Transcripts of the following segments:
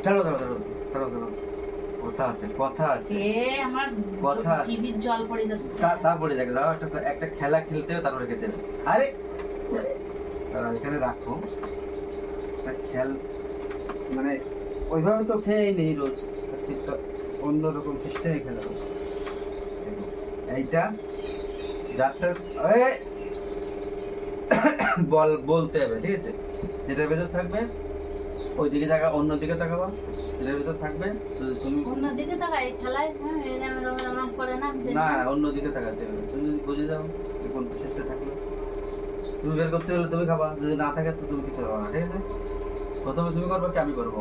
চলো চলো চলো চলো চলো, কথা আছে কথা আছে। আমার কথা জিভের জল পড়ে যাচ্ছে। তারপরে দেখো দাও, একটা খেলা খেলতে হবে, তারপরে খেতে হবে। আরে দাঁড়াও, এখানে রাখো। একটা খেল মানে ওইভাবে তো খেয়েই নেই রোজ, আজকে একটা অন্যরকম সিস্টেমে খেলা হবে। এইটা যারটা বলতে হবে, ঠিক আছে? যেটার ভেতর থাকবে ওই দিকে তাকা, অন্য দিকে তাকাবা। যেটার ভেতর থাকবে তুমি অন্য দিকে তাকাই খেলায়, হ্যাঁ এরকম এরকম করে না না, অন্য দিকে তাকাতে হবে। তুমি যদি বুঝে যাও যে কোন সেটটা থাকলো, তুমি বের করতে গেলে তুমি খাবা, যদি না থাকে তো তুমি কিছু খাবা না, ঠিক আছে? প্রথমে তুমি করবে কি আমি করবো?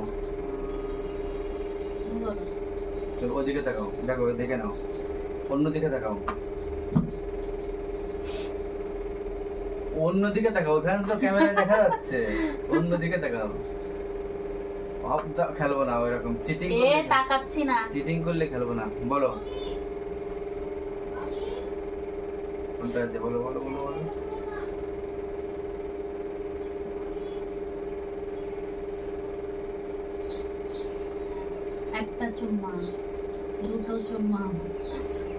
চলো ওইদিকে তাকাও, দেখো দেখে নাও, অন্য দিকে তাকাও, অন্যদিকে তাকাও, ওখানে তো ক্যামেরায় দেখা যাচ্ছে, অন্যদিকে তাকাও। খেলবো না ওইরকম, চিটিং তাকাচ্ছি না, চিটিং করলে খেলবো না। বলো কোনটা আছে, বলো বলো বলো বলো। একটা চুম্মা, দুটো চুম্মা,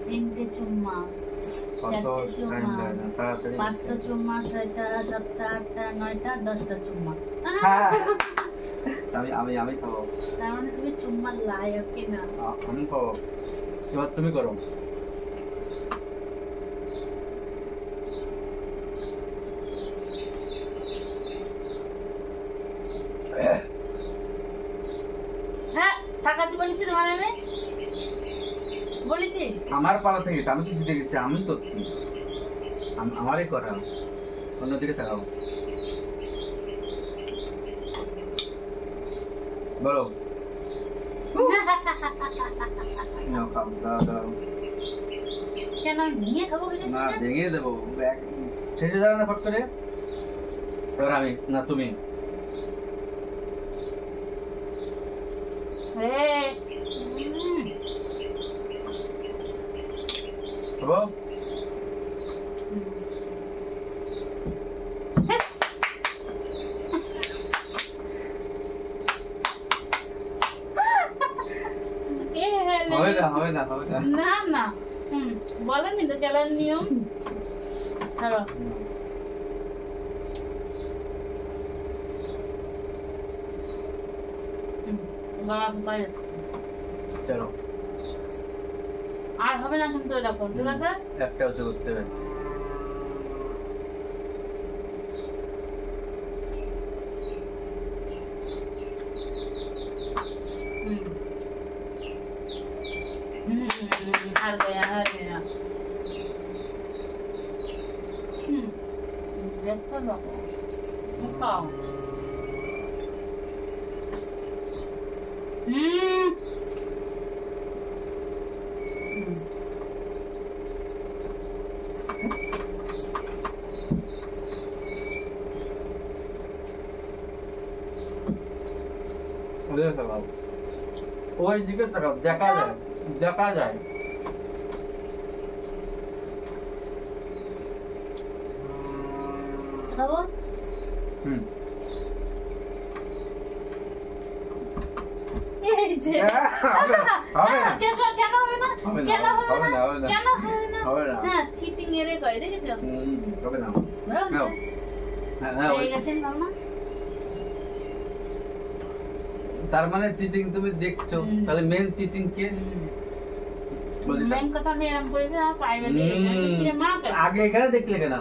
তিনটে চুম্মা, চারটে চুম্মা, পাঁচটা চুম্মা, ছয়টা, সাতটা, আটটা, নয়টা, 10টা চুম্মা। আমি আমি আমি খাবো। তার মানে তুমি চুম্মা লায়ক কি না? আমি খাবো, এবার তুমি করো। হ্যাঁ তাকাতে বলেছি তোমার, আমি বলেছি আমার পালা থেকে আমি কিছু দেখেছি, আমি তো আমারই করা। অন্যদিকে তাকাও, বলো। কেন ভেঙে খাবো? না ভেঙে দেবো, শেষে যাবে না ফট করে। এবার আমি না তুমি। হবে না হবে না না না, বলেনি তো খেলার নিয়ম। চলো চলো, আর হবে না কিন্তু এরকম, ঠিক আছে? একটা উঁচু করতে হবে। हार गया हार गया। देखो लोगो खाओ। ওই দিকে তাকাও, দেখা যায় দেখা যায়। খাবো? এই যে কেন হবে না? কেন হবে না? কেন হবে না? হ্যাঁ চিটিং এরে কয়, দেখেছো? হবে না। হয়ে গেছে না? তার মানে চিটিং তুমি দেখছো, তাহলে মেন চিটিং কে? মেন কথা আমি এরকম করেছি, আমার পাইবে দিয়েছে কি মা। আগে এখানে দেখলে কেন?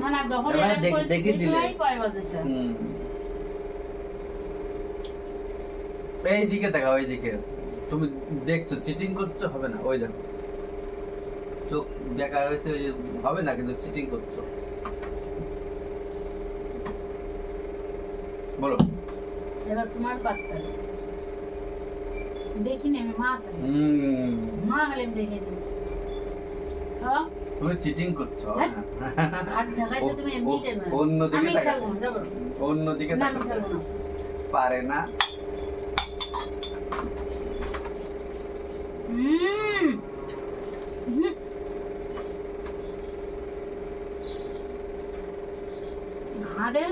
না না, যখন এরকম করেছি সবাই পাইবে দিয়েছে। এই দিকে তাকাও, এই দিকে। তুমি দেখছো চিটিং করছো, হবে না। ওই দেখো চোখ বেকার হয়েছে, হবে না, কিন্তু চিটিং করছো। বলো এবার তোমার পাত্তা। দেখিনি আমি, মা খালি মা খালি দেখিনি। তুমি চিটিং করছো, আর জায়গায় তুমি এমনিতে না। অন্যদিকে আমি খেলবো না, যাবো অন্যদিকে না, আমি খেলবো না। পারে না। হাড়ে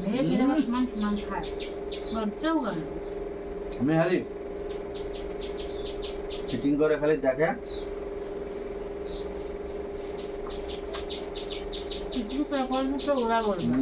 ভেঙে সমান সমান খায়, লজ্জাও গেল। আমি খালি সিটিং করে খালি দেখে কিছু ব্যাপার তো ওরা বলবে